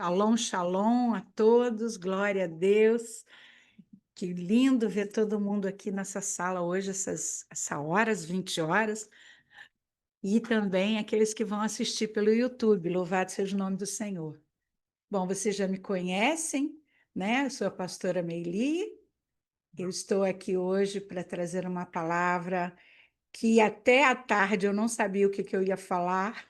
Shalom, shalom a todos, glória a Deus. Que lindo ver todo mundo aqui nessa sala hoje, essa horas, 20 horas, e também aqueles que vão assistir pelo YouTube. Louvado seja o nome do Senhor. Bom, vocês já me conhecem, né? Eu sou a pastora Meili. Eu estou aqui hoje para trazer uma palavra que até à tarde eu não sabia o que eu ia falar,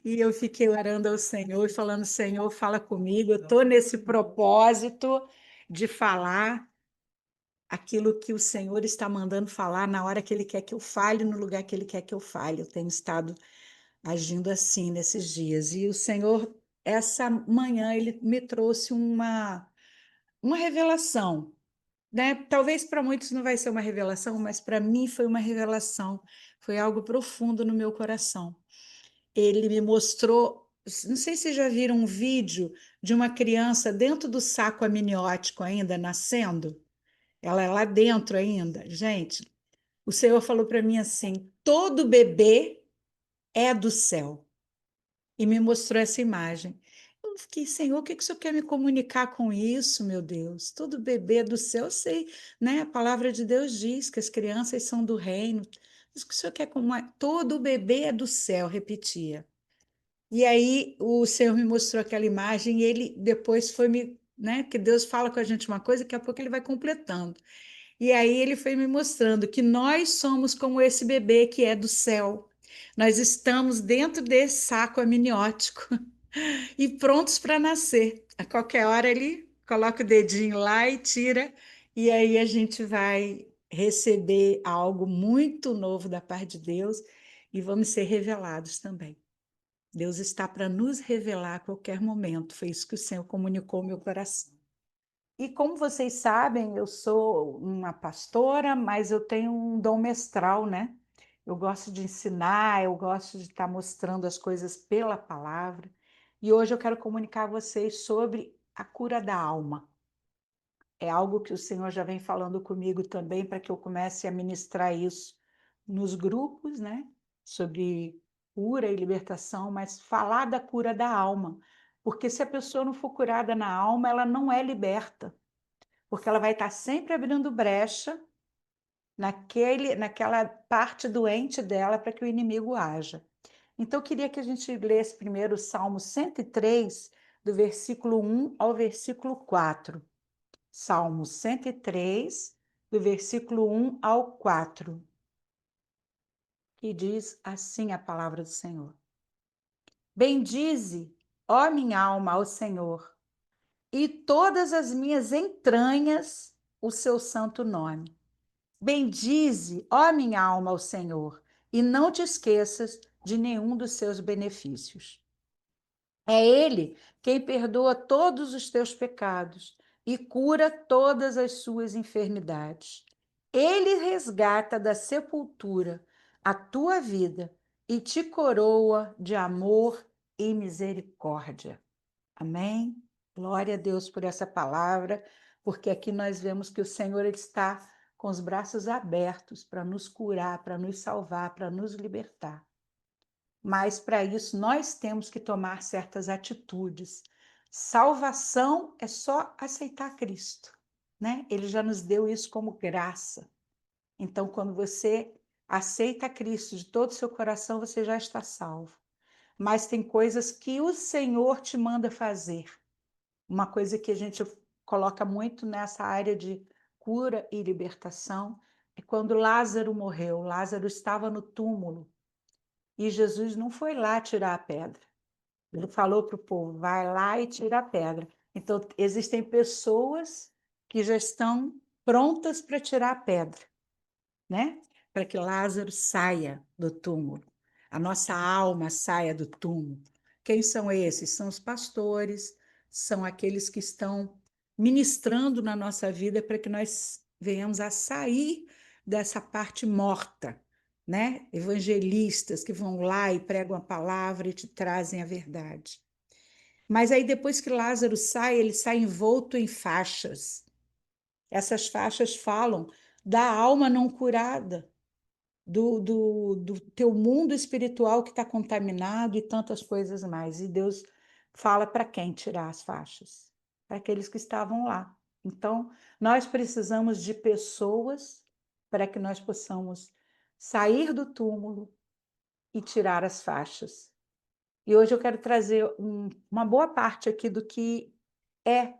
e eu fiquei orando ao Senhor e falando: Senhor, fala comigo. Eu estou nesse propósito de falar aquilo que o Senhor está mandando falar na hora que Ele quer que eu fale, no lugar que Ele quer que eu fale. Eu tenho estado agindo assim nesses dias. E o Senhor, essa manhã, Ele me trouxe uma revelação, né? Talvez para muitos não vai ser uma revelação, mas para mim foi uma revelação. Foi algo profundo no meu coração. Ele me mostrou, não sei se vocês já viram um vídeo de uma criança dentro do saco amniótico ainda nascendo. Ela é lá dentro ainda. Gente, o Senhor falou para mim assim: todo bebê é do céu. E me mostrou essa imagem. Eu fiquei: Senhor, o que que o Senhor quer me comunicar com isso, meu Deus? Todo bebê é do céu, eu sei, né? A palavra de Deus diz que as crianças são do reino. Mas o que o Senhor quer como todo bebê é do céu, repetia. E aí o Senhor me mostrou aquela imagem e ele depois foi me, né? Que Deus fala com a gente uma coisa, daqui a pouco ele vai completando. E aí ele foi me mostrando que nós somos como esse bebê que é do céu. Nós estamos dentro desse saco amniótico e prontos para nascer. A qualquer hora ele coloca o dedinho lá e tira, e aí a gente vai receber algo muito novo da parte de Deus e vamos ser revelados também. Deus está para nos revelar a qualquer momento. Foi isso que o Senhor comunicou ao meu coração. E como vocês sabem, eu sou uma pastora, mas eu tenho um dom mestral, né? Eu gosto de ensinar, eu gosto de estar mostrando as coisas pela palavra. E hoje eu quero comunicar a vocês sobre a cura da alma. É algo que o Senhor já vem falando comigo também para que eu comece a ministrar isso nos grupos, né? Sobre cura e libertação, mas falar da cura da alma. Porque se a pessoa não for curada na alma, ela não é liberta, porque ela vai estar sempre abrindo brecha naquela parte doente dela para que o inimigo haja. Então, eu queria que a gente lesse primeiro o Salmo 103, do versículo 1 ao versículo 4. Salmo 103, do versículo 1 ao 4, que diz assim a palavra do Senhor: Bendize, ó minha alma, ao Senhor, e todas as minhas entranhas o seu santo nome. Bendize, ó minha alma, ao Senhor, e não te esqueças de nenhum dos seus benefícios. É Ele quem perdoa todos os teus pecados e cura todas as suas enfermidades. Ele resgata da sepultura a tua vida e te coroa de amor e misericórdia. Amém? Glória a Deus por essa palavra, porque aqui nós vemos que o Senhor está com os braços abertos para nos curar, para nos salvar, para nos libertar. Mas para isso nós temos que tomar certas atitudes. Salvação é só aceitar Cristo, né? Ele já nos deu isso como graça. Então, quando você aceita Cristo de todo o seu coração, você já está salvo. Mas tem coisas que o Senhor te manda fazer. Uma coisa que a gente coloca muito nessa área de cura e libertação é quando Lázaro morreu. Lázaro estava no túmulo e Jesus não foi lá tirar a pedra. Ele falou para o povo: vai lá e tira a pedra. Então, existem pessoas que já estão prontas para tirar a pedra, né? Para que Lázaro saia do túmulo, a nossa alma saia do túmulo. Quem são esses? São os pastores, são aqueles que estão ministrando na nossa vida para que nós venhamos a sair dessa parte morta, né? Evangelistas que vão lá e pregam a palavra e te trazem a verdade. Mas aí depois que Lázaro sai, ele sai envolto em faixas. Essas faixas falam da alma não curada, do teu mundo espiritual que está contaminado e tantas coisas mais. E Deus fala para quem tirar as faixas? Para aqueles que estavam lá. Então, nós precisamos de pessoas para que nós possamos sair do túmulo e tirar as faixas. E hoje eu quero trazer uma boa parte aqui do que é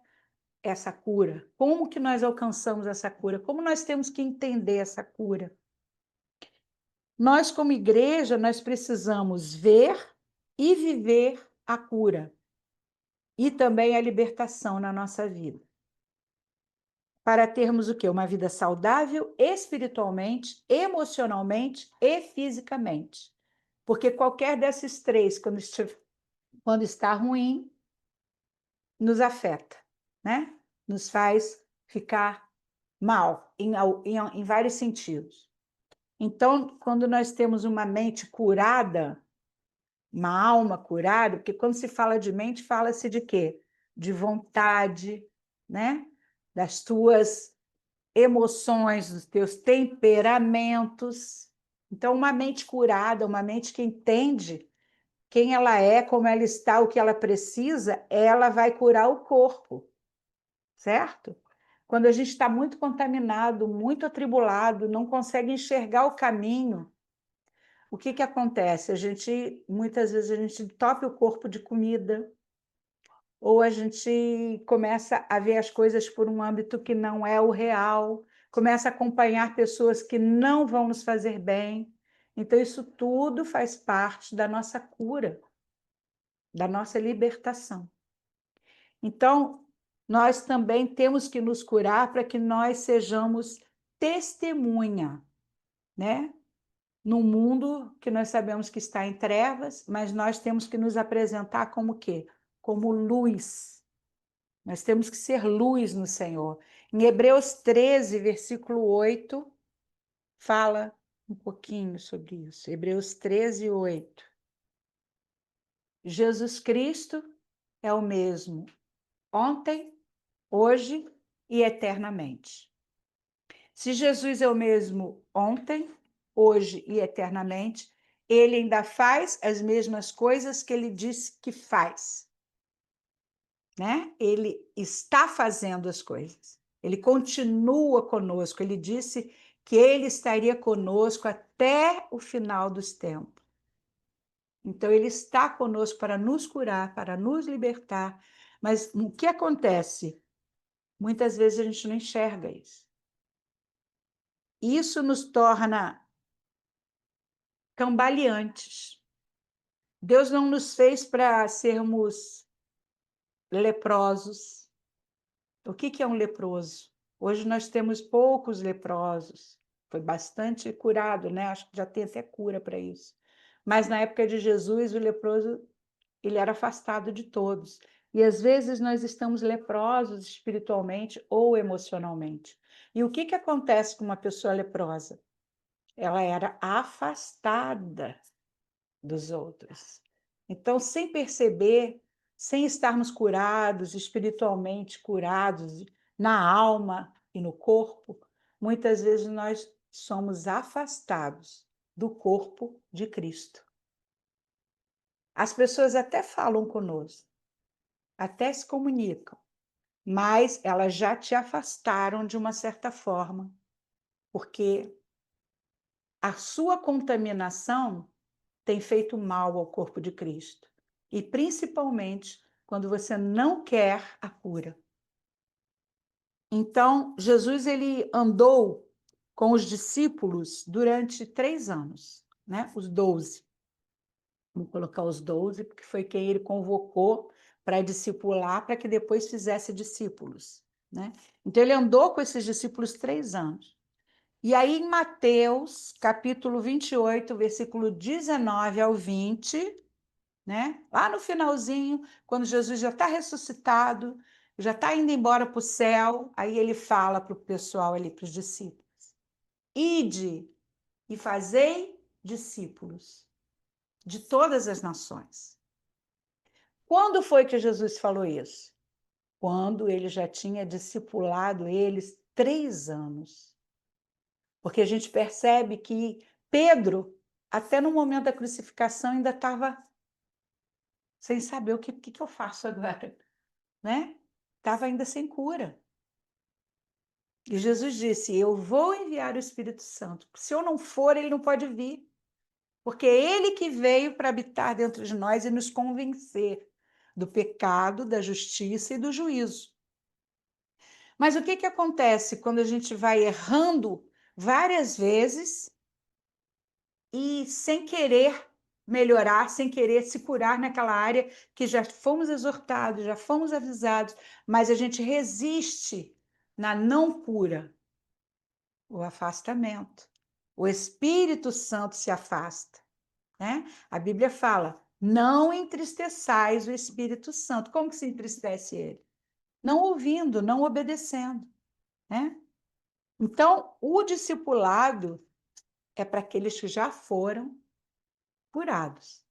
essa cura. Como que nós alcançamos essa cura? Como nós temos que entender essa cura? Nós, como igreja, nós precisamos ver e viver a cura e também a libertação na nossa vida. Para termos o quê? Uma vida saudável espiritualmente, emocionalmente e fisicamente. Porque qualquer desses três, quando está ruim, nos afeta, né? Nos faz ficar mal em vários sentidos. Então, quando nós temos uma mente curada, uma alma curada, porque quando se fala de mente, fala-se de quê? De vontade, né? Das tuas emoções, dos teus temperamentos. Então, uma mente curada, uma mente que entende quem ela é, como ela está, o que ela precisa, ela vai curar o corpo, certo? Quando a gente está muito contaminado, muito atribulado, não consegue enxergar o caminho, o que acontece? Muitas vezes a gente entope o corpo de comida, ou a gente começa a ver as coisas por um âmbito que não é o real, começa a acompanhar pessoas que não vão nos fazer bem. Então, isso tudo faz parte da nossa cura, da nossa libertação. Então, nós também temos que nos curar para que nós sejamos testemunha, né? Num mundo que nós sabemos que está em trevas, mas nós temos que nos apresentar como o quê? Como luz. Nós temos que ser luz no Senhor. Em Hebreus 13, versículo 8, fala um pouquinho sobre isso. Hebreus 13, 8. Jesus Cristo é o mesmo ontem, hoje e eternamente. Se Jesus é o mesmo ontem, hoje e eternamente, ele ainda faz as mesmas coisas que ele disse que faz, né? Ele está fazendo as coisas. Ele continua conosco. Ele disse que ele estaria conosco até o final dos tempos. Então, ele está conosco para nos curar, para nos libertar. Mas o que acontece? Muitas vezes a gente não enxerga isso. Isso nos torna cambaleantes. Deus não nos fez para sermos leprosos. O que é um leproso? Hoje nós temos poucos leprosos. Foi bastante curado, né? Acho que já tem até cura para isso. Mas na época de Jesus, o leproso ele era afastado de todos. E às vezes nós estamos leprosos espiritualmente ou emocionalmente. E o que acontece com uma pessoa leprosa? Ela era afastada dos outros. Então, sem perceber, sem estarmos curados, espiritualmente curados, na alma e no corpo, muitas vezes nós somos afastados do corpo de Cristo. As pessoas até falam conosco, até se comunicam, mas elas já te afastaram de uma certa forma, porque a sua contaminação tem feito mal ao corpo de Cristo. E principalmente quando você não quer a cura. Então, Jesus ele andou com os discípulos durante 3 anos, né? Os 12. Vou colocar os 12, porque foi quem ele convocou para discipular, para que depois fizesse discípulos, né? Então, ele andou com esses discípulos 3 anos. E aí, em Mateus, capítulo 28, versículo 19 ao 20, né? Lá no finalzinho, quando Jesus já está ressuscitado, já está indo embora para o céu, aí ele fala para o pessoal ali, para os discípulos: Ide e fazei discípulos de todas as nações. Quando foi que Jesus falou isso? Quando ele já tinha discipulado eles 3 anos. Porque a gente percebe que Pedro, até no momento da crucificação, ainda estava sem saber o que eu faço agora, né? Estava ainda sem cura. E Jesus disse: Eu vou enviar o Espírito Santo. Se eu não for, ele não pode vir. Porque é ele que veio para habitar dentro de nós e nos convencer do pecado, da justiça e do juízo. Mas o que acontece quando a gente vai errando várias vezes e sem querer melhorar, sem querer se curar naquela área que já fomos exortados, já fomos avisados, mas a gente resiste na não cura, o afastamento. O Espírito Santo se afasta, né? A Bíblia fala: não entristeçais o Espírito Santo. Como que se entristece ele? Não ouvindo, não obedecendo, né? Então, o discipulado é para aqueles que já foram curados.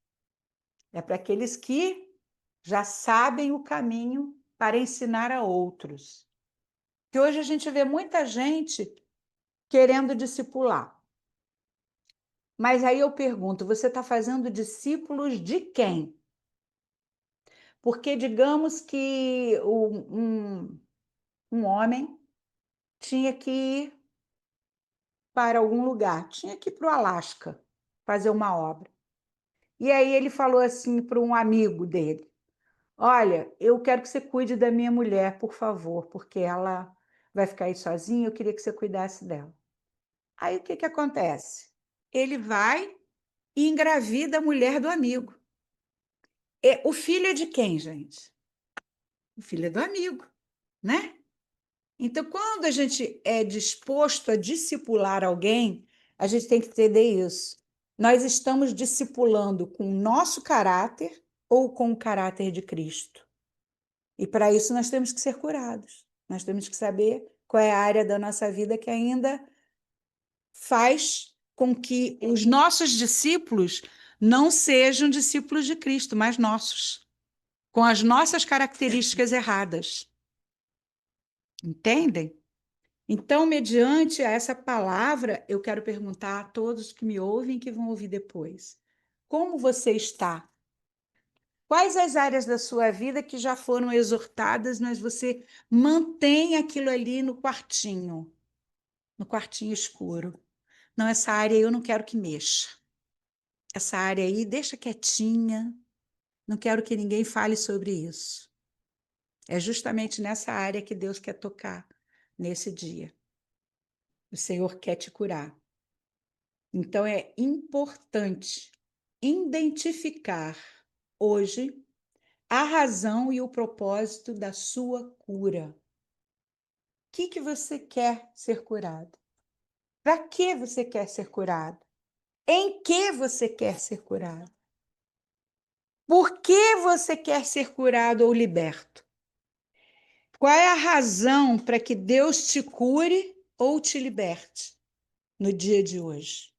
É para aqueles que já sabem o caminho para ensinar a outros. Que hoje a gente vê muita gente querendo discipular. Mas aí eu pergunto, você está fazendo discípulos de quem? Porque digamos que um homem tinha que ir para algum lugar, tinha que ir para o Alasca fazer uma obra. E aí ele falou assim para um amigo dele: Olha, eu quero que você cuide da minha mulher, por favor, porque ela vai ficar aí sozinha, eu queria que você cuidasse dela. Aí o que acontece? Ele vai e engravida a mulher do amigo. O filho é de quem, gente? O filho é do amigo, né? Então, quando a gente é disposto a discipular alguém, a gente tem que entender isso. Nós estamos discipulando com o nosso caráter ou com o caráter de Cristo. E para isso nós temos que ser curados. Nós temos que saber qual é a área da nossa vida que ainda faz com que os nossos discípulos não sejam discípulos de Cristo, mas nossos, com as nossas características erradas. Entendem? Então, mediante essa palavra, eu quero perguntar a todos que me ouvem e que vão ouvir depois: como você está? Quais as áreas da sua vida que já foram exortadas, mas você mantém aquilo ali no quartinho escuro? Não, essa área eu não quero que mexa. Essa área aí deixa quietinha, não quero que ninguém fale sobre isso. É justamente nessa área que Deus quer tocar nesse dia. O Senhor quer te curar. Então é importante identificar hoje a razão e o propósito da sua cura. O que você quer ser curado? Para que você quer ser curado? Em que você quer ser curado? Por que você quer ser curado ou liberto? Qual é a razão para que Deus te cure ou te liberte no dia de hoje?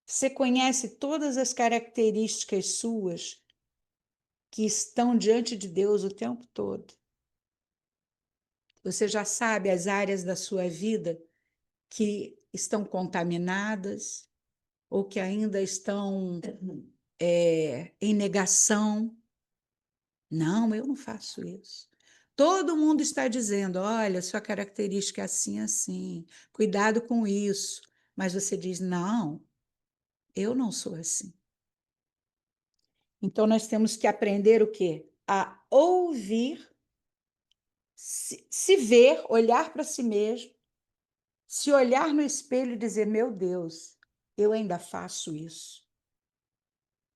Você conhece todas as características suas que estão diante de Deus o tempo todo? Você já sabe as áreas da sua vida que estão contaminadas ou que ainda estão em negação? Não, eu não faço isso. Todo mundo está dizendo: olha, sua característica é assim, assim, cuidado com isso. Mas você diz: não, eu não sou assim. Então nós temos que aprender o quê? A ouvir, se ver, olhar para si mesmo, se olhar no espelho e dizer: meu Deus, eu ainda faço isso.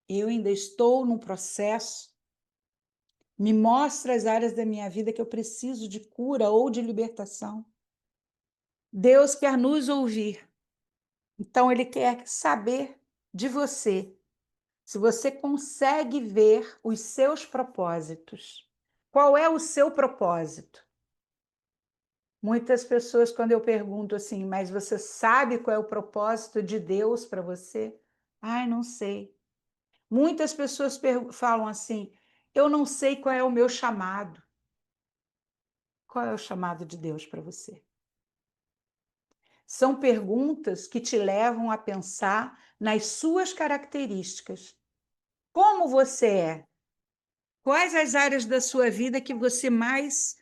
Eu ainda estou num processo. Me mostra as áreas da minha vida que eu preciso de cura ou de libertação. Deus quer nos ouvir. Então, Ele quer saber de você, se você consegue ver os seus propósitos. Qual é o seu propósito? Muitas pessoas, quando eu pergunto assim, mas você sabe qual é o propósito de Deus para você? Ai, não sei. Muitas pessoas falam assim, eu não sei qual é o meu chamado. Qual é o chamado de Deus para você? São perguntas que te levam a pensar nas suas características. Como você é? Quais as áreas da sua vida que você mais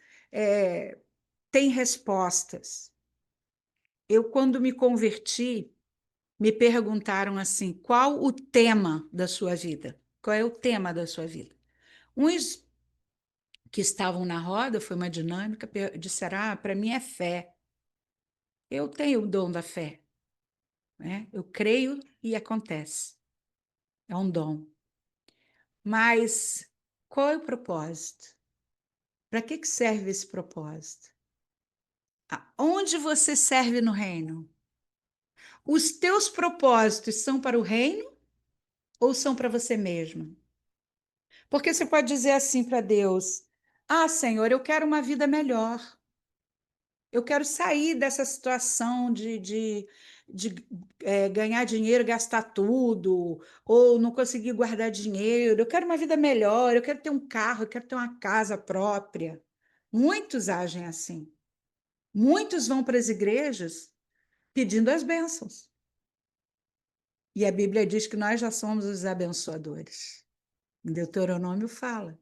tem respostas? Eu, quando me converti, me perguntaram assim: qual o tema da sua vida? Qual é o tema da sua vida? Uns que estavam na roda, foi uma dinâmica, disseram: para mim é fé. Eu tenho o dom da fé, né? Eu creio e acontece. É um dom. Mas qual é o propósito? Para que serve esse propósito? Onde você serve no reino? Os teus propósitos são para o reino ou são para você mesmo? Porque você pode dizer assim para Deus: Senhor, eu quero uma vida melhor. Eu quero sair dessa situação de ganhar dinheiro, gastar tudo, ou não conseguir guardar dinheiro. Eu quero uma vida melhor, eu quero ter um carro, eu quero ter uma casa própria. Muitos agem assim. Muitos vão para as igrejas pedindo as bênçãos. E a Bíblia diz que nós já somos os abençoadores. Em Deuteronômio fala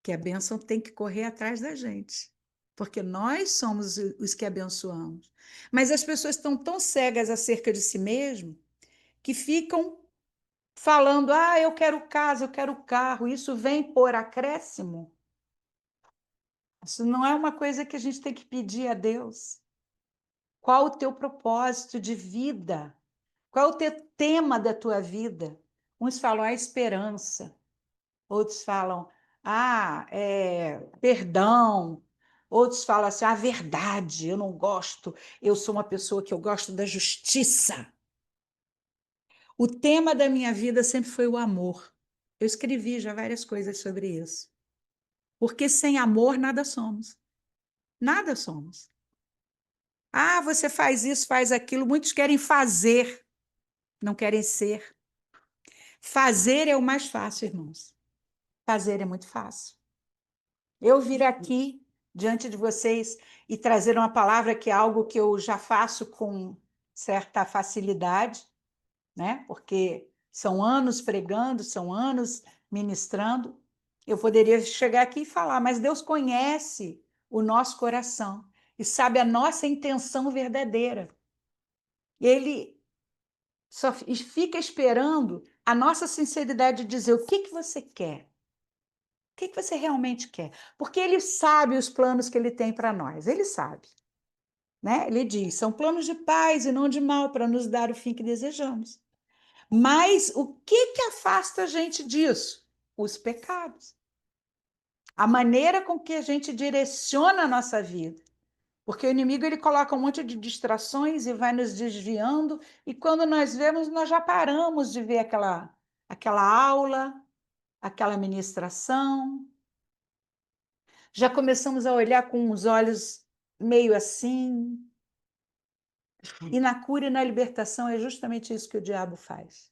que a bênção tem que correr atrás da gente, porque nós somos os que abençoamos. Mas as pessoas estão tão cegas acerca de si mesmo que ficam falando: eu quero casa, eu quero carro. Isso vem por acréscimo. Isso não é uma coisa que a gente tem que pedir a Deus. Qual o teu propósito de vida? Qual é o teu tema da tua vida? Uns falam a esperança, outros falam perdão, outros falam assim, a verdade, eu não gosto, eu sou uma pessoa que eu gosto da justiça. O tema da minha vida sempre foi o amor. Eu escrevi já várias coisas sobre isso. Porque sem amor nada somos. Nada somos. Você faz isso, faz aquilo. Muitos querem fazer, não querem ser. Fazer é o mais fácil, irmãos. Fazer é muito fácil. Eu vir aqui diante de vocês e trazer uma palavra que é algo que eu já faço com certa facilidade, né? Porque são anos pregando, são anos ministrando. Eu poderia chegar aqui e falar, mas Deus conhece o nosso coração e sabe a nossa intenção verdadeira. Ele só fica esperando a nossa sinceridade de dizer o que você quer. O que você realmente quer? Porque ele sabe os planos que ele tem para nós, ele sabe. Né? Ele diz: são planos de paz e não de mal, para nos dar o fim que desejamos. Mas o que afasta a gente disso? Os pecados. A maneira com que a gente direciona a nossa vida. Porque o inimigo ele coloca um monte de distrações e vai nos desviando, e quando nós vemos, nós já paramos de ver aquela aula, aquela ministração, já começamos a olhar com os olhos meio assim. E na cura e na libertação é justamente isso que o diabo faz.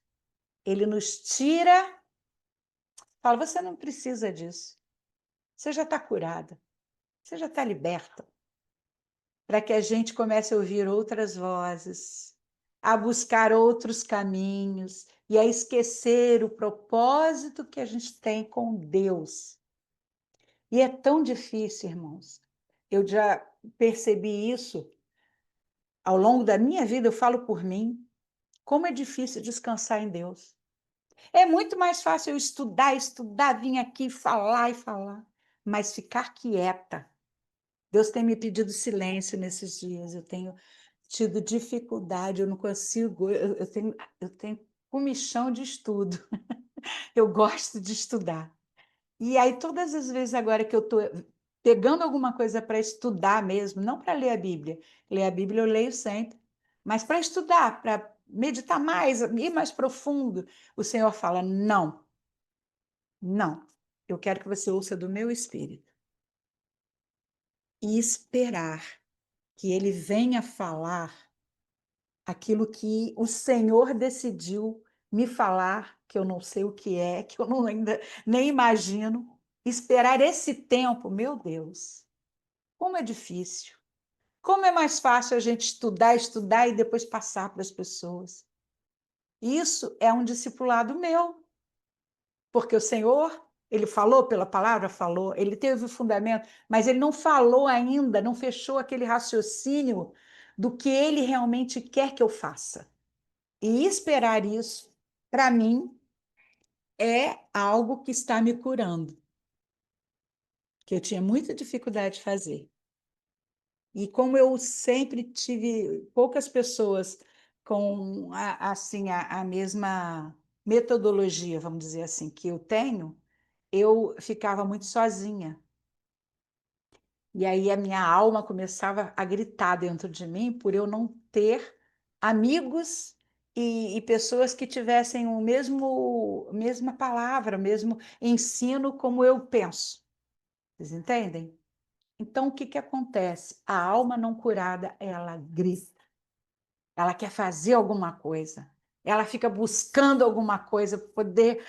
Ele nos tira, fala: você não precisa disso. Você já está curada. Você já está liberta. Para que a gente comece a ouvir outras vozes, a buscar outros caminhos e a esquecer o propósito que a gente tem com Deus. E é tão difícil, irmãos. Eu já percebi isso ao longo da minha vida, eu falo por mim, como é difícil descansar em Deus. É muito mais fácil eu estudar, vir aqui falar e falar, mas ficar quieta. Deus tem me pedido silêncio nesses dias, eu tenho tido dificuldade, eu não consigo, eu tenho comichão de estudo, eu gosto de estudar. E aí, todas as vezes agora que eu estou pegando alguma coisa para estudar mesmo, não para ler a Bíblia eu leio sempre, mas para estudar, para meditar mais, ir mais profundo, o Senhor fala: não, não, eu quero que você ouça do meu espírito e esperar que ele venha falar aquilo que o Senhor decidiu me falar, que eu não sei o que é, que eu não ainda nem imagino. Esperar esse tempo, meu Deus, como é difícil. Como é mais fácil a gente estudar e depois passar para as pessoas. Isso é um discipulado meu, porque o Senhor Ele falou pela palavra? Falou. Ele teve o fundamento, mas ele não falou ainda, não fechou aquele raciocínio do que ele realmente quer que eu faça. E esperar isso, para mim, é algo que está me curando, que eu tinha muita dificuldade de fazer. E como eu sempre tive poucas pessoas com assim a mesma metodologia, vamos dizer assim, que eu tenho, eu ficava muito sozinha. E aí a minha alma começava a gritar dentro de mim por eu não ter amigos e pessoas que tivessem o mesma palavra, o mesmo ensino como eu penso. Vocês entendem? Então, o que que acontece? A alma não curada, ela grita, ela quer fazer alguma coisa, ela fica buscando alguma coisa para poder.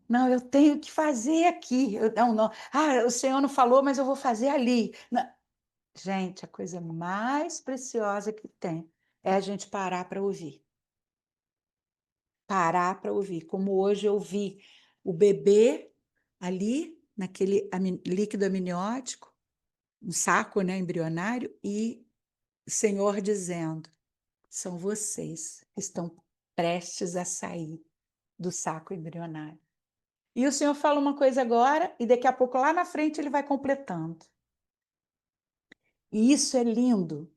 Não, eu tenho que fazer aqui. Não, não. Ah, o Senhor não falou, mas eu vou fazer ali. Não. Gente, a coisa mais preciosa que tem é a gente parar para ouvir. Parar para ouvir. Como hoje eu vi o bebê ali, naquele líquido amniótico, um saco, né, embrionário, e o Senhor dizendo: são vocês que estão prestes a sair do saco embrionário. E o Senhor fala uma coisa agora, e daqui a pouco, lá na frente, ele vai completando. E isso é lindo,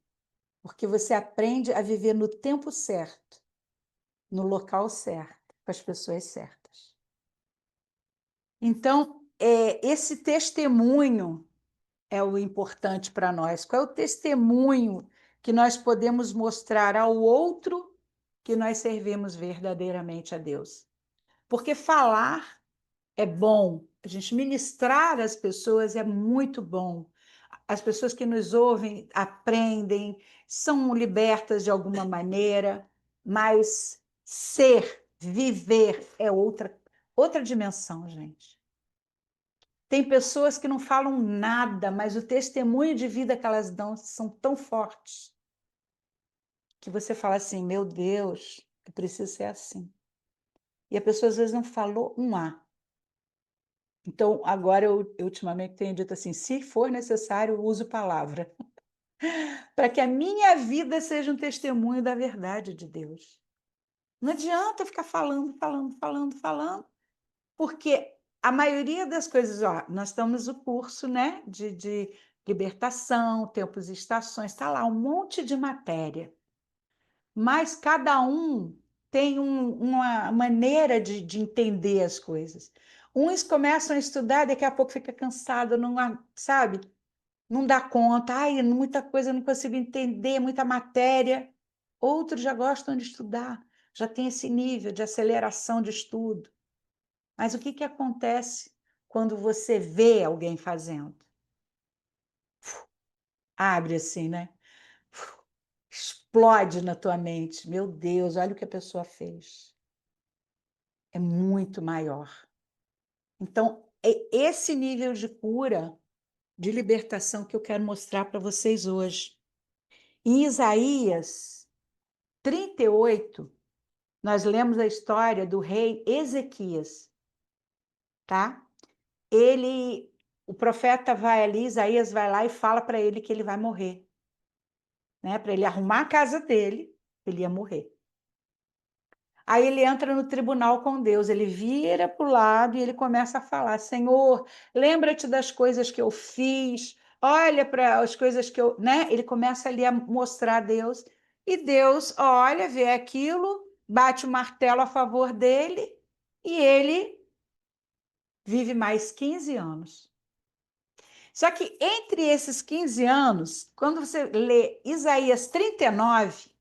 porque você aprende a viver no tempo certo, no local certo, com as pessoas certas. Então, esse testemunho é o importante para nós. Qual é o testemunho que nós podemos mostrar ao outro que nós servimos verdadeiramente a Deus? Porque falar é bom, a gente ministrar às pessoas é muito bom. As pessoas que nos ouvem aprendem, são libertas de alguma maneira, mas ser, viver é outra dimensão, gente. Tem pessoas que não falam nada, mas o testemunho de vida que elas dão são tão fortes que você fala assim: meu Deus, eu preciso ser assim. E a pessoa às vezes não falou um A. Então, agora eu ultimamente tenho dito assim: se for necessário, eu uso palavra, para que a minha vida seja um testemunho da verdade de Deus. Não adianta ficar falando, falando, falando, falando, porque a maioria das coisas, ó, nós estamos no curso, né, de libertação, tempos e estações, está lá um monte de matéria, mas cada um tem uma maneira de entender as coisas. Uns começam a estudar, daqui a pouco fica cansado, não, sabe? Não dá conta, ai, muita coisa eu não consigo entender, muita matéria. Outros já gostam de estudar, já tem esse nível de aceleração de estudo. Mas o que que acontece quando você vê alguém fazendo? Abre assim, né? Explode na tua mente. Meu Deus, olha o que a pessoa fez. É muito maior. Então, é esse nível de cura, de libertação que eu quero mostrar para vocês hoje. Em Isaías 38, nós lemos a história do rei Ezequias, tá? O profeta vai ali, Isaías vai lá e fala para ele que ele vai morrer, né? Para ele arrumar a casa dele, ele ia morrer. Aí ele entra no tribunal com Deus, ele vira para o lado e ele começa a falar: Senhor, lembra-te das coisas que eu fiz, olha para as coisas que eu. Né? Ele começa ali a mostrar a Deus, e Deus olha, vê aquilo, bate o martelo a favor dele, e ele vive mais 15 anos. Só que entre esses 15 anos, quando você lê Isaías 39,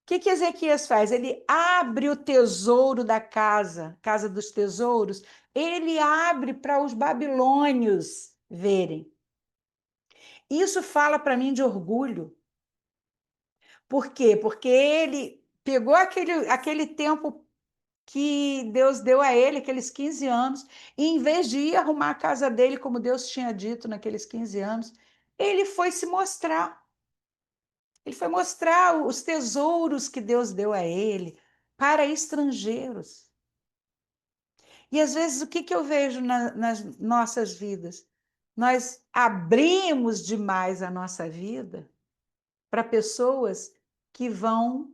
que Ezequias faz? Ele abre o tesouro da casa, casa dos tesouros, ele abre para os babilônios verem. Isso fala para mim de orgulho. Por quê? Porque ele pegou aquele tempo que Deus deu a ele, aqueles 15 anos, e em vez de ir arrumar a casa dele, como Deus tinha dito naqueles 15 anos, ele foi se mostrar. Ele foi mostrar os tesouros que Deus deu a ele para estrangeiros. E às vezes o que eu vejo nas nossas vidas? Nós abrimos demais a nossa vida para pessoas que vão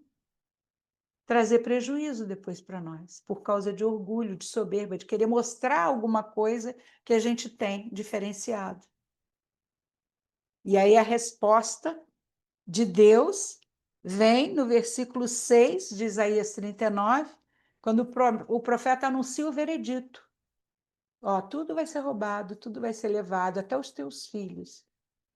trazer prejuízo depois para nós, por causa de orgulho, de soberba, de querer mostrar alguma coisa que a gente tem diferenciado. E aí a resposta de Deus vem no versículo 6 de Isaías 39, quando o profeta anuncia o veredito. Ó, tudo vai ser roubado, tudo vai ser levado, até os teus filhos.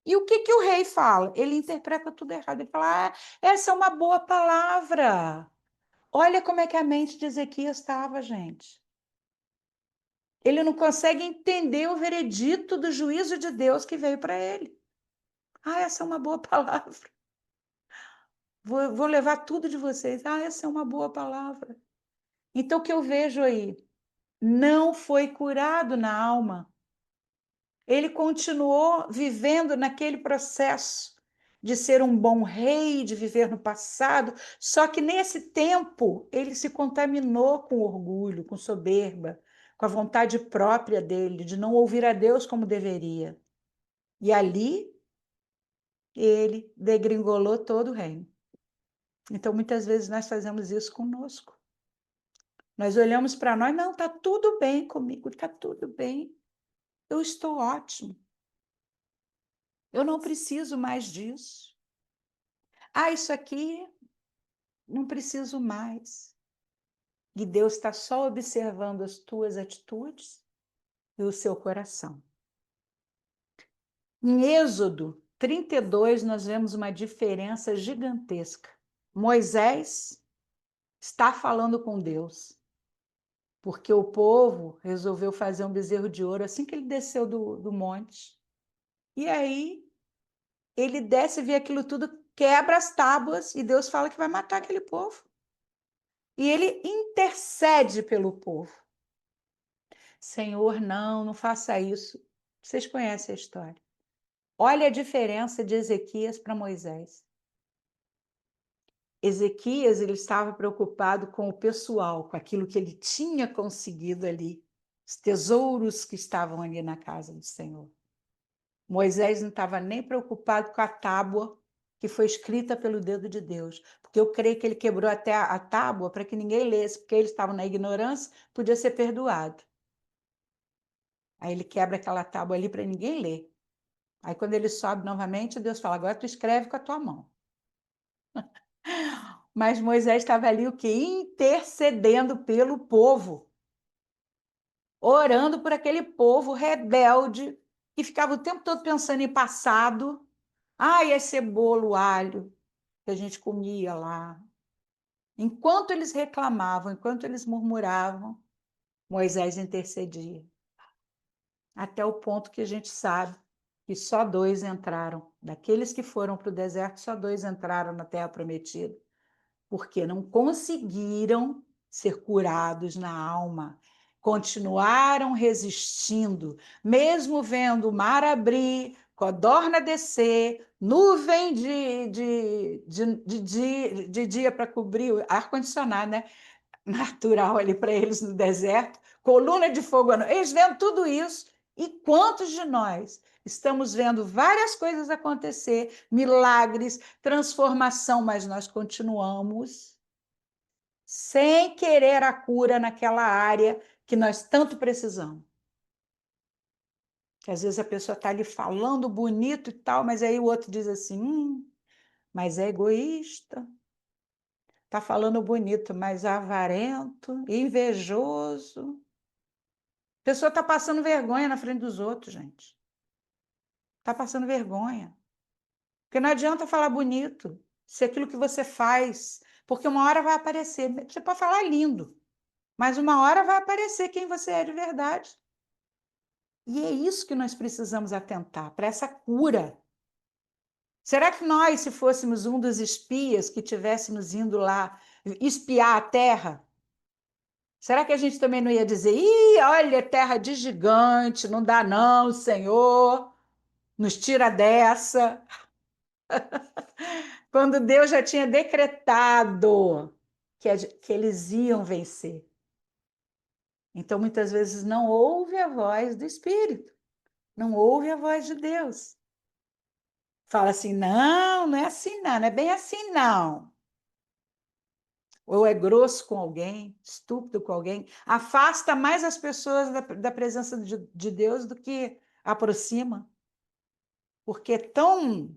E o que o rei fala? Ele interpreta tudo errado. Ele fala: essa é uma boa palavra. Olha como é que a mente de Ezequias estava, gente. Ele não consegue entender o veredito do juízo de Deus que veio para ele. Essa é uma boa palavra. Vou levar tudo de vocês. Essa é uma boa palavra. Então, o que eu vejo aí? Não foi curado na alma. Ele continuou vivendo naquele processo de ser um bom rei, de viver no passado, só que nesse tempo ele se contaminou com orgulho, com soberba, com a vontade própria dele de não ouvir a Deus como deveria. E ali ele degringolou todo o reino. Então, muitas vezes nós fazemos isso conosco. Nós olhamos para nós, não, está tudo bem comigo, está tudo bem. Eu estou ótimo. Eu não preciso mais disso. Isso aqui não preciso mais. E Deus está só observando as tuas atitudes e o seu coração. Em Êxodo 32, nós vemos uma diferença gigantesca. Moisés está falando com Deus, porque o povo resolveu fazer um bezerro de ouro assim que ele desceu do monte. E aí ele desce e vê aquilo tudo, quebra as tábuas, e Deus fala que vai matar aquele povo. E ele intercede pelo povo. Senhor, não faça isso. Vocês conhecem a história. Olha a diferença de Ezequias para Moisés. Ezequias, ele estava preocupado com o pessoal, com aquilo que ele tinha conseguido ali, os tesouros que estavam ali na casa do Senhor. Moisés não estava nem preocupado com a tábua que foi escrita pelo dedo de Deus, porque eu creio que ele quebrou até a tábua para que ninguém lesse, porque eles estavam na ignorância, podia ser perdoado. Aí ele quebra aquela tábua ali para ninguém ler. Aí quando ele sobe novamente, Deus fala: agora tu escreve com a tua mão. Mas Moisés estava ali o quê? Intercedendo pelo povo, orando por aquele povo rebelde que ficava o tempo todo pensando em passado. Esse bolo, alho que a gente comia lá. Enquanto eles reclamavam, enquanto eles murmuravam, Moisés intercedia. Até o ponto que a gente sabe que só 2 entraram. Daqueles que foram para o deserto, só 2 entraram na Terra Prometida, porque não conseguiram ser curados na alma. Continuaram resistindo, mesmo vendo o mar abrir, codorna descer, nuvem de dia para cobrir o ar-condicionado, né? Natural ali para eles no deserto, coluna de fogo. Eles vendo tudo isso. E quantos de nós estamos vendo várias coisas acontecer, milagres, transformação, mas nós continuamos sem querer a cura naquela área que nós tanto precisamos. Que às vezes a pessoa está ali falando bonito e tal, mas aí o outro diz assim: mas é egoísta. Está falando bonito, mas avarento, invejoso. A pessoa está passando vergonha na frente dos outros, gente. Está passando vergonha. Porque não adianta falar bonito se aquilo que você faz, porque uma hora vai aparecer. Você pode falar lindo, mas uma hora vai aparecer quem você é de verdade. E é isso que nós precisamos atentar, para essa cura. Será que nós, se fôssemos um dos espias que tivéssemos indo lá espiar a terra, será que a gente também não ia dizer: olha, terra de gigante, não dá não, Senhor, nos tira dessa? Quando Deus já tinha decretado que eles iam vencer. Então, muitas vezes, não ouve a voz do Espírito, não ouve a voz de Deus. Fala assim, não, não é assim não, não é bem assim não. Ou é grosso com alguém, estúpido com alguém, afasta mais as pessoas da presença de Deus do que aproxima, porque é tão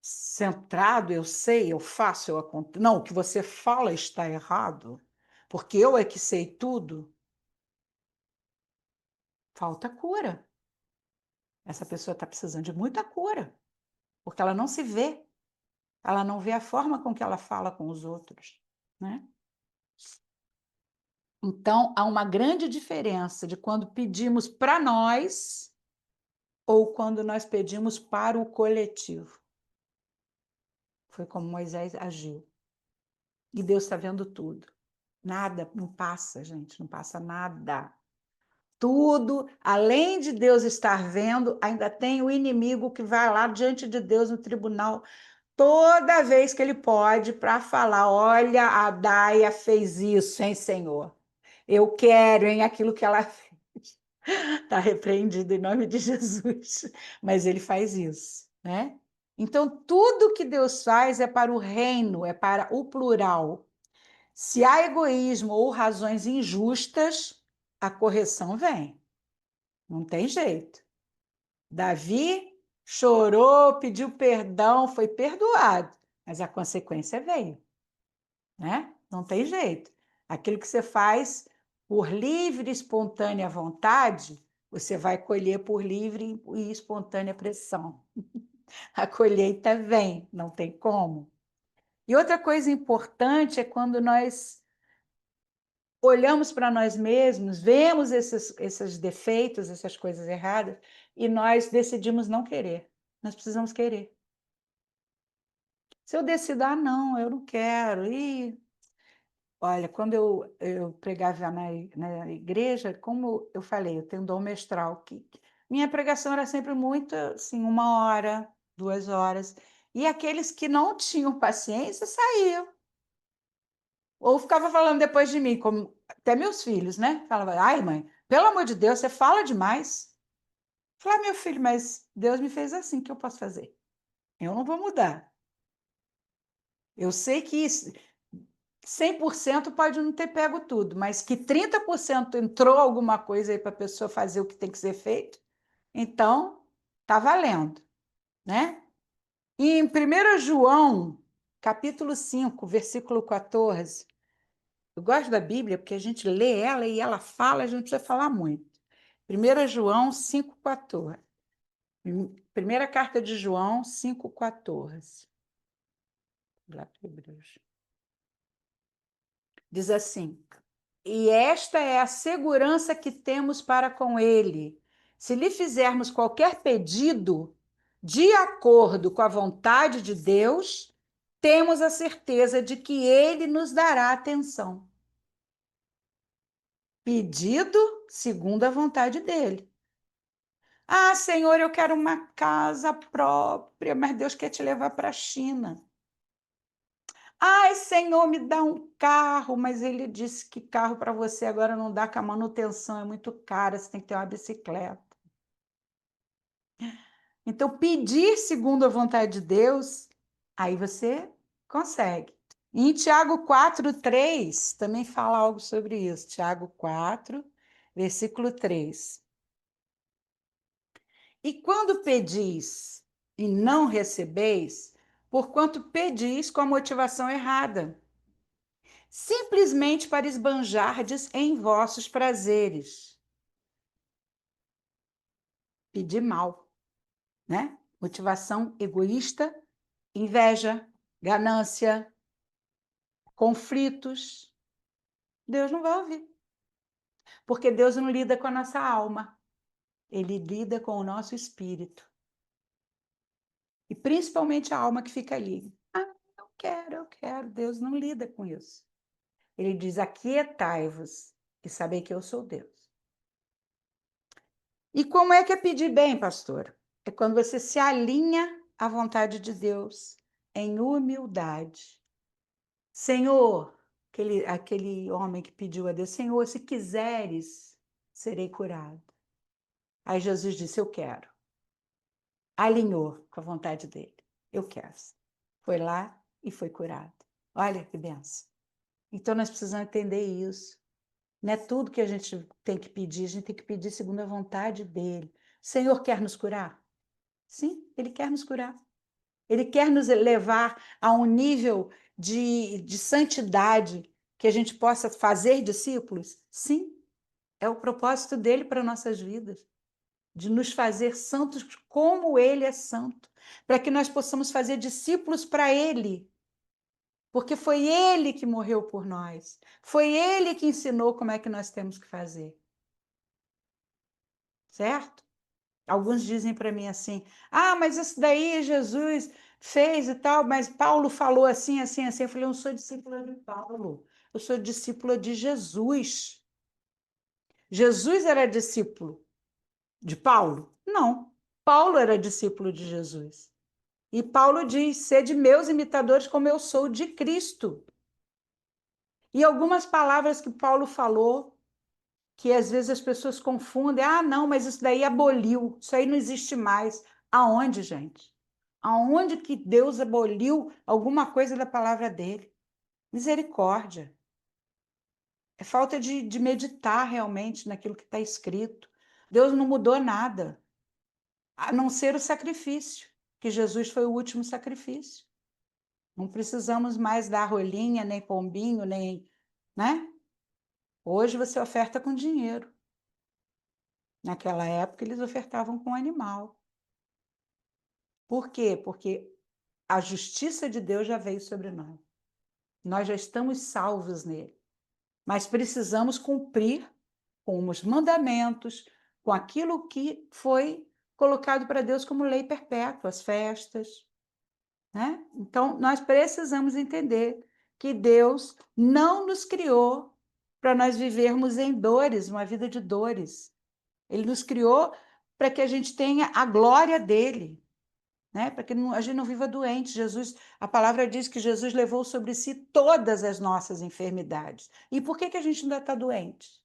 centrado, eu sei, eu faço, eu aconteço. Não, o que você fala está errado, porque eu é que sei tudo. Falta cura. Essa pessoa está precisando de muita cura, porque ela não se vê, ela não vê a forma com que ela fala com os outros, né? Então, há uma grande diferença de quando pedimos para nós ou quando nós pedimos para o coletivo. Foi como Moisés agiu. E Deus está vendo tudo. Nada, não passa, gente, não passa nada. Tudo, além de Deus estar vendo, ainda tem o inimigo que vai lá diante de Deus no tribunal toda vez que ele pode para falar: olha, a Daia fez isso, hein, Senhor? Eu quero, hein, aquilo que ela fez. Está repreendido em nome de Jesus. Mas ele faz isso, né? Então, tudo que Deus faz é para o reino, é para o plural. Se há egoísmo ou razões injustas, a correção vem. Não tem jeito. Davi chorou, pediu perdão, foi perdoado, mas a consequência veio, né? Não tem jeito. Aquilo que você faz por livre e espontânea vontade, você vai colher por livre e espontânea pressão. A colheita vem, não tem como. E outra coisa importante é quando nós olhamos para nós mesmos, vemos esses defeitos, essas coisas erradas, e nós decidimos não querer. Nós precisamos querer. Se eu decido, não, eu não quero. E, olha, quando eu pregava na igreja, como eu falei, eu tenho um dom mestral, que minha pregação era sempre muito, assim, 1 hora, 2 horas. E aqueles que não tinham paciência saíam. Ou ficava falando depois de mim, como até meus filhos, né? Falava, ai, mãe, pelo amor de Deus, você fala demais. Falei, meu filho, mas Deus me fez assim, o que eu posso fazer? Eu não vou mudar. Eu sei que 100% pode não ter pego tudo, mas que 30% entrou alguma coisa aí para a pessoa fazer o que tem que ser feito, então tá valendo, né? E em 1 João, capítulo 5, versículo 14, eu gosto da Bíblia porque a gente lê ela e ela fala, a gente não precisa falar muito. 1 João 5,14. Primeira carta de João 5,14. Lá para Hebreus. Diz assim: e esta é a segurança que temos para com ele. Se lhe fizermos qualquer pedido de acordo com a vontade de Deus, temos a certeza de que ele nos dará atenção. Pedido segundo a vontade dele. Ah, Senhor, eu quero uma casa própria, mas Deus quer te levar para a China. Ai, Senhor, me dá um carro, mas ele disse que carro para você agora não dá, que a manutenção é muito cara, você tem que ter uma bicicleta. Então, pedir segundo a vontade de Deus, aí você consegue. E em Tiago 4:3 também fala algo sobre isso. Tiago 4, versículo 3. E quando pedis e não recebeis, porquanto pedis com a motivação errada, simplesmente para esbanjardes em vossos prazeres. Pedir mal, né? Motivação egoísta, inveja, ganância, conflitos. Deus não vai ouvir. Porque Deus não lida com a nossa alma. Ele lida com o nosso espírito. E principalmente a alma que fica ali. Ah, eu quero, eu quero. Deus não lida com isso. Ele diz: aquietai-vos e sabei que eu sou Deus. E como é que é pedir bem, pastor? É quando você se alinha à vontade de Deus em humildade. Senhor, aquele homem que pediu a Deus, Senhor, se quiseres, serei curado. Aí Jesus disse, eu quero. Alinhou com a vontade dele. Eu quero. Foi lá e foi curado. Olha que benção. Então nós precisamos entender isso. Não é tudo que a gente tem que pedir, a gente tem que pedir segundo a vontade dele. O Senhor quer nos curar? Sim, ele quer nos curar. Ele quer nos levar a um nível de santidade que a gente possa fazer discípulos? Sim, é o propósito dele para nossas vidas, de nos fazer santos como ele é santo, para que nós possamos fazer discípulos para ele, porque foi ele que morreu por nós, foi ele que ensinou como é que nós temos que fazer, certo? Alguns dizem para mim assim: ah, mas isso daí Jesus fez e tal, mas Paulo falou assim, assim, assim. Eu falei: eu não sou discípula de Paulo, eu sou discípula de Jesus. Jesus era discípulo de Paulo? Não. Paulo era discípulo de Jesus. E Paulo diz: sede meus imitadores, como eu sou de Cristo. E algumas palavras que Paulo falou, que às vezes as pessoas confundem: ah, não, mas isso daí aboliu, isso aí não existe mais. Aonde, gente? Aonde que Deus aboliu alguma coisa da palavra dele? Misericórdia. É falta de meditar realmente naquilo que está escrito. Deus não mudou nada, a não ser o sacrifício, que Jesus foi o último sacrifício. Não precisamos mais dar rolinha, nem pombinho, nem, né? Hoje você oferta com dinheiro. Naquela época eles ofertavam com animal. Por quê? Porque a justiça de Deus já veio sobre nós. Nós já estamos salvos nele. Mas precisamos cumprir com os mandamentos, com aquilo que foi colocado para Deus como lei perpétua, as festas, né? Então, nós precisamos entender que Deus não nos criou para nós vivermos em dores, uma vida de dores. Ele nos criou para que a gente tenha a glória dele, né? Para que a gente não viva doente. Jesus, a palavra diz que Jesus levou sobre si todas as nossas enfermidades. E por que a gente ainda está doente?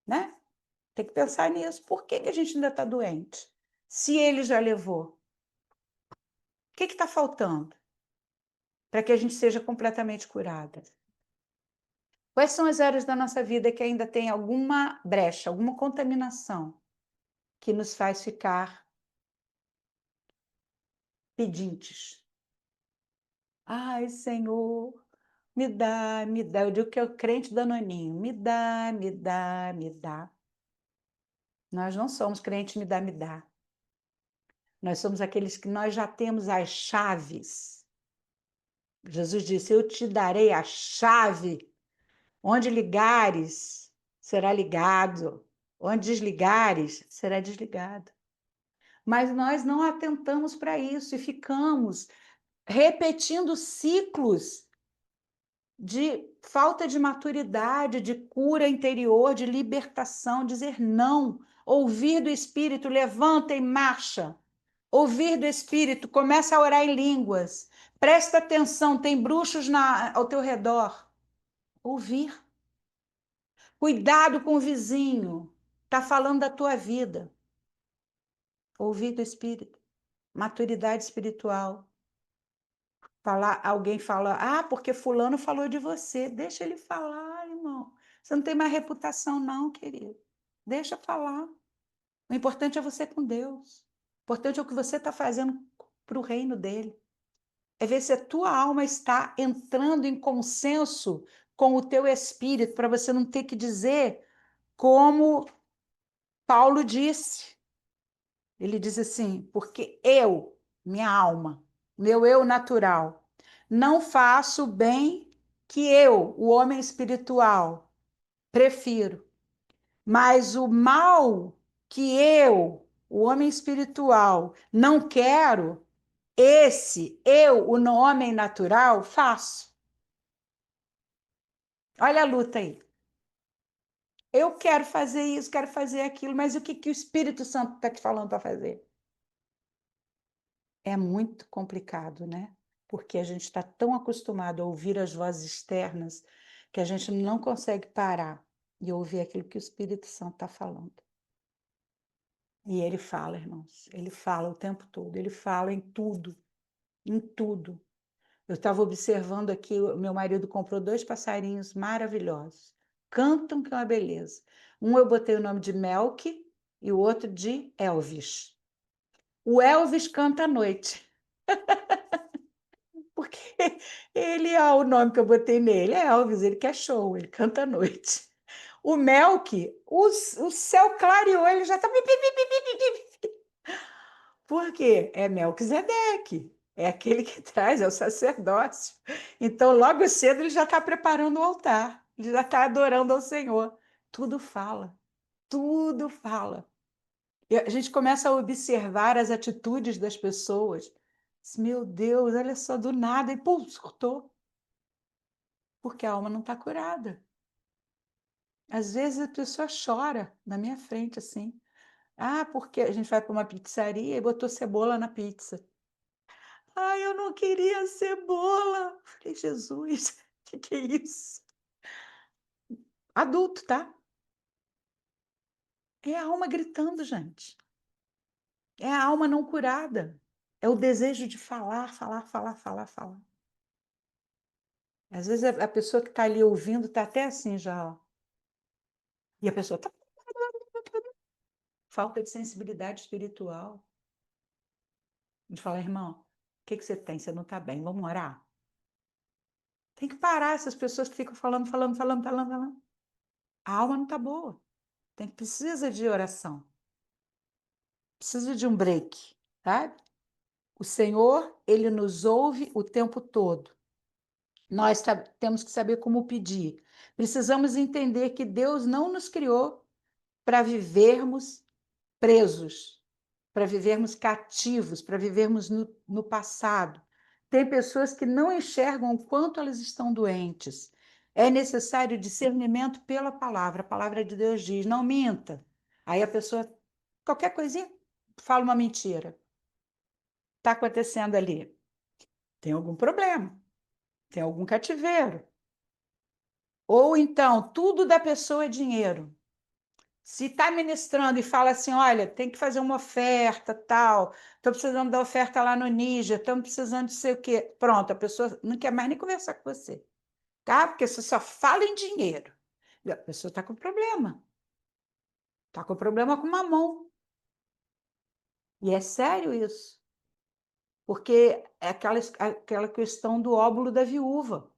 Né? Tem que pensar nisso. Por que a gente ainda está doente? Se ele já levou, o que está faltando para que a gente seja completamente curada? Quais são as áreas da nossa vida que ainda tem alguma brecha, alguma contaminação que nos faz ficar pedintes? Ai, Senhor, me dá, me dá. Eu digo que é o crente danoninho. Me dá, me dá, me dá. Nós não somos crente me dá, me dá. Nós somos aqueles que nós já temos as chaves. Jesus disse: eu te darei a chave. Onde ligares, será ligado. Onde desligares, será desligado. Mas nós não atentamos para isso e ficamos repetindo ciclos de falta de maturidade, de cura interior, de libertação, dizer não, ouvir do Espírito, levanta e marcha. Ouvir do Espírito, começa a orar em línguas. Presta atenção, tem bruxos ao teu redor. Ouvir. Cuidado com o vizinho. Está falando da tua vida. Ouvir do Espírito. Maturidade espiritual. Falar, alguém fala, ah, porque fulano falou de você. Deixa ele falar, irmão. Você não tem mais reputação, não, querido. Deixa falar. O importante é você com Deus. O importante é o que você está fazendo para o reino dele. É ver se a tua alma está entrando em consenso com o teu espírito, para você não ter que dizer como Paulo disse. Ele diz assim, porque eu, minha alma, meu eu natural, não faço o bem que eu, o homem espiritual, prefiro, mas o mal que eu, o homem espiritual, não quero, esse eu, o homem natural, faço. Olha a luta aí. Eu quero fazer isso, quero fazer aquilo, mas o que o Espírito Santo está te falando para fazer? É muito complicado, né? porque a gente está tão acostumado a ouvir as vozes externas que a gente não consegue parar e ouvir aquilo que o Espírito Santo está falando. E ele fala, irmãos, ele fala o tempo todo, ele fala em tudo, em tudo. Eu estava observando aqui, o meu marido comprou 2 passarinhos maravilhosos, cantam que é uma beleza. Um eu botei o nome de Melk e o outro de Elvis. O Elvis canta à noite, porque ele é o nome que eu botei nele, é Elvis, ele quer show, ele canta à noite. O Melk, o céu clareou, ele já está... Por quê? É Melquisedeque, é aquele que traz, é o sacerdócio. Então, logo cedo, ele já está preparando o altar, ele já está adorando ao Senhor. Tudo fala, tudo fala. E a gente começa a observar as atitudes das pessoas. Meu Deus, olha só, do nada, e pum, surtou. Porque a alma não está curada. Às vezes a pessoa chora na minha frente, assim. Ah, porque a gente vai para uma pizzaria e botou cebola na pizza. Ai, eu não queria cebola. Falei: "Jesus, que é isso?". Adulto, tá? É a alma gritando, gente. É a alma não curada. É o desejo de falar, falar, falar, falar, falar. Às vezes a pessoa que está ali ouvindo está até assim já, ó. E a pessoa está falta de sensibilidade espiritual. De falar: "Irmão, o que que você tem? Você não está bem, vamos orar?". Tem que parar essas pessoas que ficam falando, falando, falando, falando, falando. A alma não está boa. Precisa de oração. Precisa de um break, sabe? O Senhor, ele nos ouve o tempo todo. Nós temos que saber como pedir. Precisamos entender que Deus não nos criou para vivermos presos, para vivermos cativos, para vivermos no passado. Tem pessoas que não enxergam o quanto elas estão doentes. É necessário discernimento pela palavra. A palavra de Deus diz: não minta. Aí a pessoa, qualquer coisinha, fala uma mentira. Está acontecendo ali? Tem algum problema, tem algum cativeiro. Ou então, tudo da pessoa é dinheiro. Se está ministrando e fala assim, olha, tem que fazer uma oferta, tal, estou precisando da oferta lá no Níger, estamos precisando de sei o quê. Pronto, a pessoa não quer mais nem conversar com você, tá? Porque você só fala em dinheiro. E a pessoa está com problema com mamão. E é sério isso, porque é aquela questão do óbolo da viúva.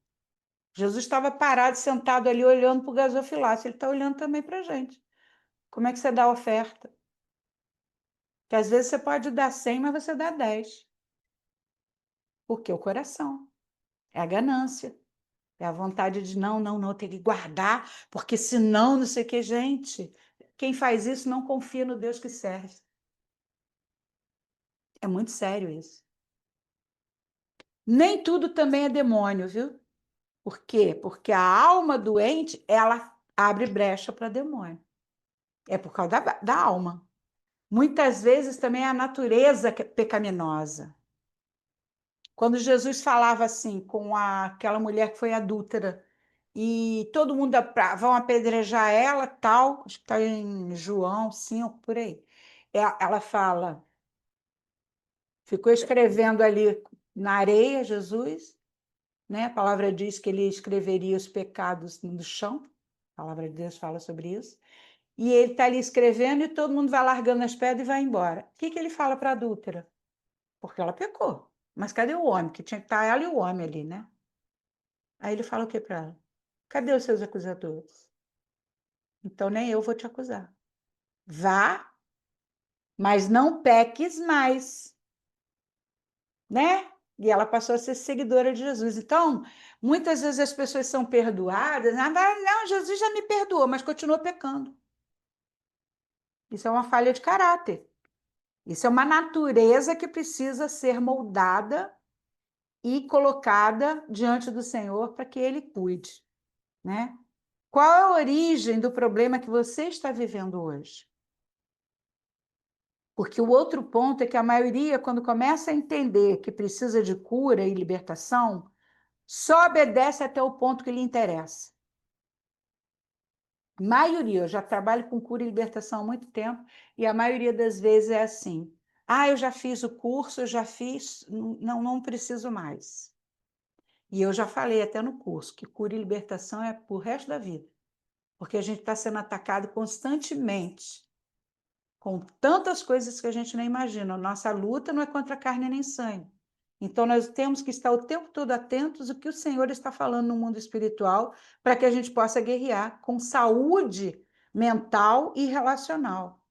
Jesus estava parado, sentado ali, olhando para o gasofilácio. Ele está olhando também para a gente. Como é que você dá a oferta? Que às vezes você pode dar 100, mas você dá 10. Porque é o coração, é a ganância, é a vontade de não, não, não, tem que guardar, porque senão não sei o que, gente. Quem faz isso não confia no Deus que serve. É muito sério isso. Nem tudo também é demônio, viu? Por quê? Porque a alma doente, ela abre brecha para demônio. É por causa da alma. Muitas vezes também é a natureza pecaminosa. Quando Jesus falava assim com aquela mulher que foi adúltera e todo mundo vão apedrejar ela, tal, acho que está em João 5, por aí. Ela fala, ficou escrevendo ali na areia, Jesus, né? A palavra diz que ele escreveria os pecados no chão, a palavra de Deus fala sobre isso. E ele está ali escrevendo e todo mundo vai largando as pedras e vai embora. O que que ele fala para a adúltera? Porque ela pecou. Mas cadê o homem? Que tinha que estar ela e o homem ali, né? Aí ele fala o que para ela? Cadê os seus acusadores? Então nem eu vou te acusar. Vá, mas não peques mais, né? E ela passou a ser seguidora de Jesus. Então, muitas vezes as pessoas são perdoadas, não, Jesus já me perdoou, mas continua pecando. Isso é uma falha de caráter. Isso é uma natureza que precisa ser moldada e colocada diante do Senhor para que Ele cuide, né? Qual é a origem do problema que você está vivendo hoje? Porque o outro ponto é que a maioria, quando começa a entender que precisa de cura e libertação, só obedece até o ponto que lhe interessa. A maioria, eu já trabalho com cura e libertação há muito tempo, e a maioria das vezes é assim: ah, eu já fiz o curso, eu já fiz, não preciso mais. E eu já falei até no curso que cura e libertação é pro resto da vida, porque a gente está sendo atacado constantemente com tantas coisas que a gente nem imagina. Nossa luta não é contra carne nem sangue. Então, nós temos que estar o tempo todo atentos ao que o Senhor está falando no mundo espiritual, para que a gente possa guerrear com saúde mental e relacional.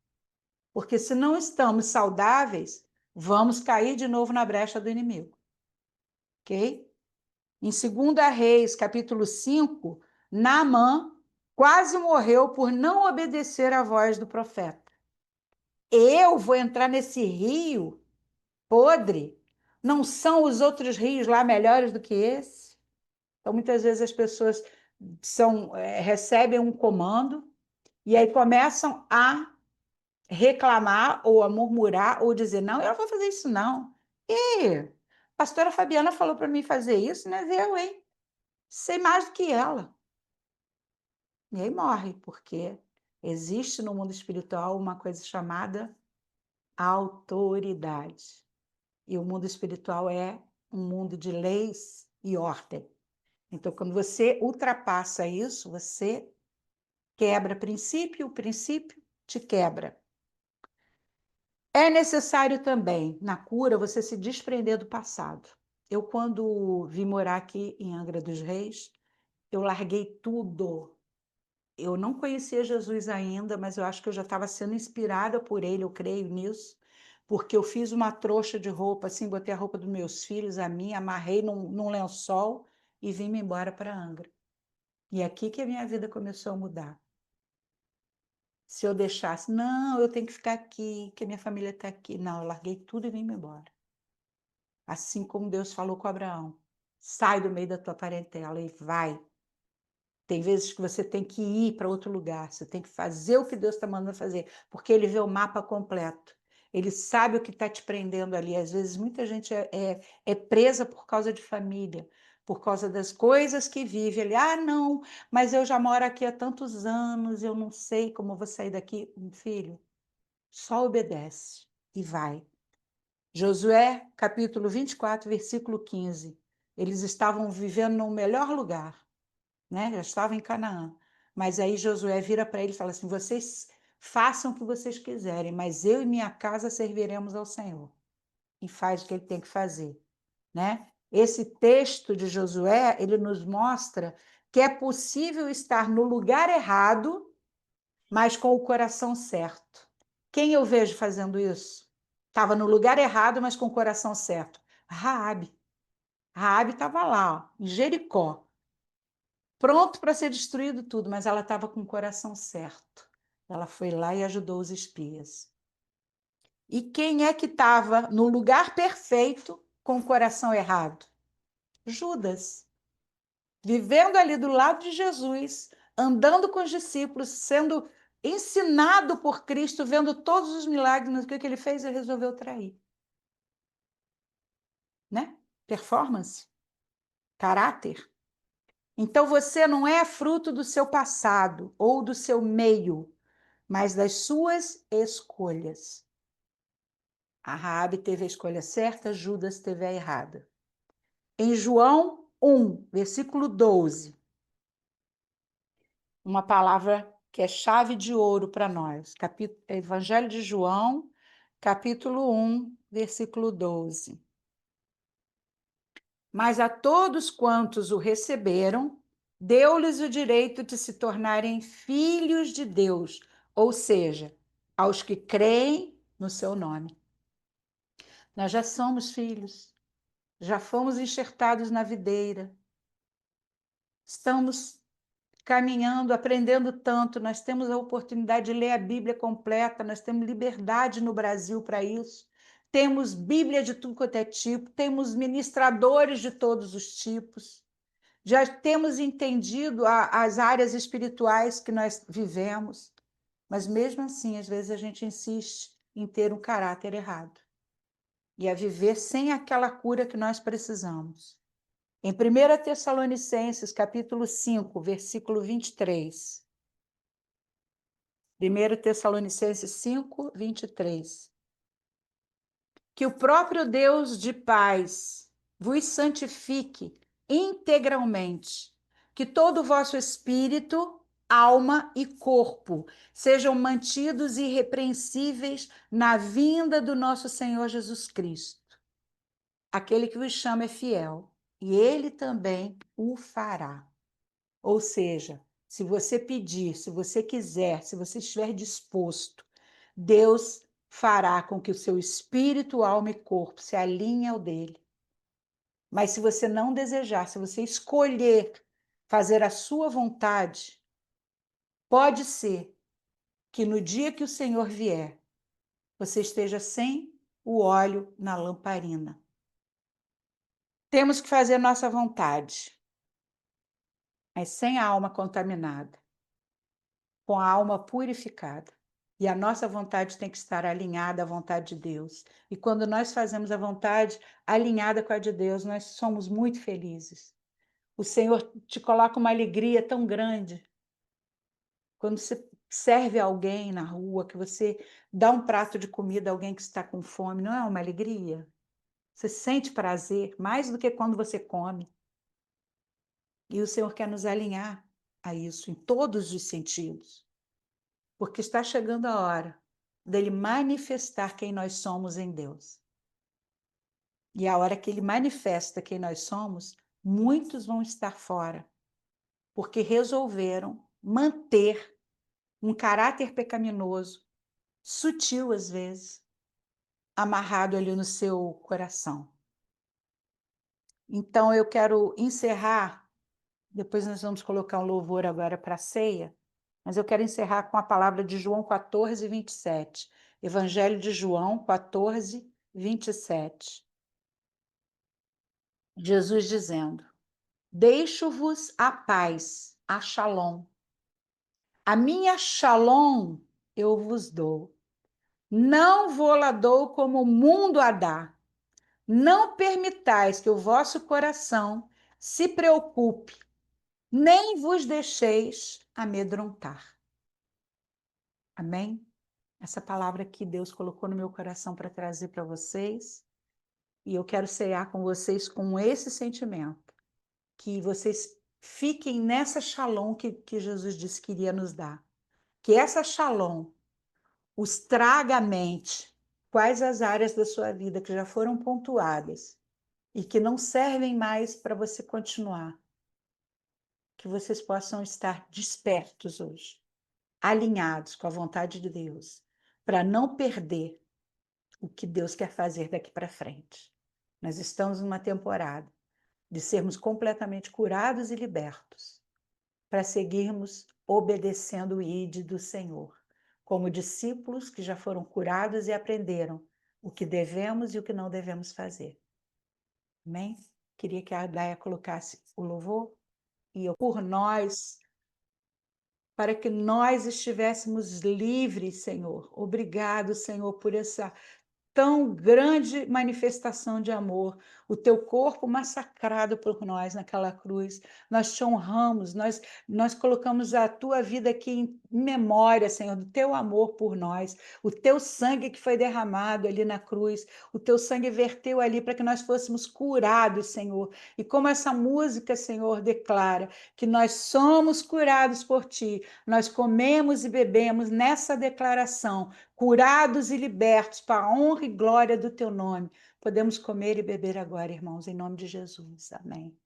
Porque se não estamos saudáveis, vamos cair de novo na brecha do inimigo. Ok? Em 2 Reis, capítulo 5, Naamã quase morreu por não obedecer à voz do profeta. Eu vou entrar nesse rio podre? Não são os outros rios lá melhores do que esse? Então, muitas vezes as pessoas recebem um comando e aí começam a reclamar ou a murmurar ou dizer, não, eu não vou fazer isso não. E a pastora Fabiana falou para mim fazer isso, né? Eu, hein? Sei mais do que ela. E aí morre, porque existe no mundo espiritual uma coisa chamada autoridade. E o mundo espiritual é um mundo de leis e ordem. Então, quando você ultrapassa isso, você quebra princípio, o princípio te quebra. É necessário também, na cura, você se desprender do passado. Eu, quando vim morar aqui em Angra dos Reis, eu larguei tudo. Eu não conhecia Jesus ainda, mas eu acho que eu já estava sendo inspirada por ele, eu creio nisso, porque eu fiz uma trouxa de roupa, assim, botei a roupa dos meus filhos, a minha, amarrei num lençol e vim-me embora para Angra. E é aqui que a minha vida começou a mudar. Se eu deixasse, não, eu tenho que ficar aqui, que a minha família está aqui. Não, eu larguei tudo e vim-me embora. Assim como Deus falou com Abraão: sai do meio da tua parentela e vai. Tem vezes que você tem que ir para outro lugar, você tem que fazer o que Deus está mandando fazer, porque Ele vê o mapa completo. Ele sabe o que está te prendendo ali. Às vezes, muita gente é presa por causa de família, por causa das coisas que vive. Ele, ah, não, mas eu já moro aqui há tantos anos, eu não sei como eu vou sair daqui. Filho, só obedece e vai. Josué, capítulo 24, versículo 15. Eles estavam vivendo no melhor lugar, né? Já estavam em Canaã. Mas aí Josué vira para ele e fala assim: vocês façam o que vocês quiserem, mas eu e minha casa serviremos ao Senhor. E faz o que ele tem que fazer, né? Esse texto de Josué, ele nos mostra que é possível estar no lugar errado, mas com o coração certo. Quem eu vejo fazendo isso? Estava no lugar errado, mas com o coração certo. Raabe. Raabe estava lá, ó, em Jericó, pronto para ser destruído tudo, mas ela estava com o coração certo. Ela foi lá e ajudou os espias. E quem é que estava no lugar perfeito com o coração errado? Judas. Vivendo ali do lado de Jesus, andando com os discípulos, sendo ensinado por Cristo, vendo todos os milagres, mas o que ele fez? Ele resolveu trair. Né? Performance, caráter. Então você não é fruto do seu passado ou do seu meio, mas das suas escolhas. A Raabe teve a escolha certa, Judas teve a errada. Em João 1, versículo 12, uma palavra que é chave de ouro para nós. Evangelho de João, capítulo 1, versículo 12. Mas a todos quantos o receberam, deu-lhes o direito de se tornarem filhos de Deus, ou seja, aos que creem no seu nome. Nós já somos filhos, já fomos enxertados na videira, estamos caminhando, aprendendo tanto, nós temos a oportunidade de ler a Bíblia completa, nós temos liberdade no Brasil para isso, temos Bíblia de tudo quanto é tipo, temos ministradores de todos os tipos, já temos entendido as áreas espirituais que nós vivemos, mas mesmo assim, às vezes a gente insiste em ter um caráter errado e a viver sem aquela cura que nós precisamos. Em 1 Tessalonicenses, capítulo 5, versículo 23. 1 Tessalonicenses 5, 23. Que o próprio Deus de paz vos santifique integralmente, que todo o vosso espírito, alma e corpo sejam mantidos irrepreensíveis na vinda do nosso Senhor Jesus Cristo. Aquele que vos chama é fiel, e ele também o fará. Ou seja, se você pedir, se você quiser, se você estiver disposto, Deus fará com que o seu espírito, alma e corpo se alinhem ao dele. Mas se você não desejar, se você escolher fazer a sua vontade, pode ser que no dia que o Senhor vier, você esteja sem o óleo na lamparina. Temos que fazer nossa vontade, mas sem a alma contaminada, com a alma purificada. E a nossa vontade tem que estar alinhada à vontade de Deus. E quando nós fazemos a vontade alinhada com a de Deus, nós somos muito felizes. O Senhor te coloca uma alegria tão grande. Quando você serve alguém na rua, que você dá um prato de comida a alguém que está com fome, não é uma alegria? Você sente prazer mais do que quando você come. E o Senhor quer nos alinhar a isso em todos os sentidos. Porque está chegando a hora dele manifestar quem nós somos em Deus. E a hora que ele manifesta quem nós somos, muitos vão estar fora, porque resolveram manter um caráter pecaminoso, sutil às vezes, amarrado ali no seu coração. Então eu quero encerrar, depois nós vamos colocar um louvor agora para a ceia, mas eu quero encerrar com a palavra de João 14, 27. Evangelho de João 14, 27. Jesus dizendo: deixo-vos a paz, a shalom. A minha shalom eu vos dou. Não vou-la dou como o mundo a dá. Não permitais que o vosso coração se preocupe, nem vos deixeis amedrontar. Amém? Essa palavra que Deus colocou no meu coração para trazer para vocês. E eu quero cear com vocês com esse sentimento. Que vocês fiquem nessa shalom que Jesus disse que iria nos dar. Que essa shalom os traga à mente quais as áreas da sua vida que já foram pontuadas e que não servem mais para você continuar. Que vocês possam estar despertos hoje, alinhados com a vontade de Deus, para não perder o que Deus quer fazer daqui para frente. Nós estamos numa temporada de sermos completamente curados e libertos, para seguirmos obedecendo o ID do Senhor, como discípulos que já foram curados e aprenderam o que devemos e o que não devemos fazer. Amém? Queria que a Adaia colocasse o louvor e eu por nós, para que nós estivéssemos livres, Senhor. Obrigado, Senhor, por essa tão grande manifestação de amor, o teu corpo massacrado por nós naquela cruz. Nós te honramos, nós colocamos a tua vida aqui em memória, Senhor, do teu amor por nós, o teu sangue que foi derramado ali na cruz, o teu sangue verteu ali para que nós fôssemos curados, Senhor. E como essa música, Senhor, declara que nós somos curados por ti, nós comemos e bebemos nessa declaração, curados e libertos para a honra e glória do teu nome. Podemos comer e beber agora, irmãos, em nome de Jesus. Amém.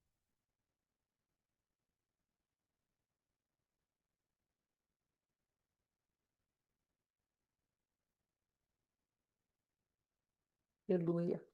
Aleluia.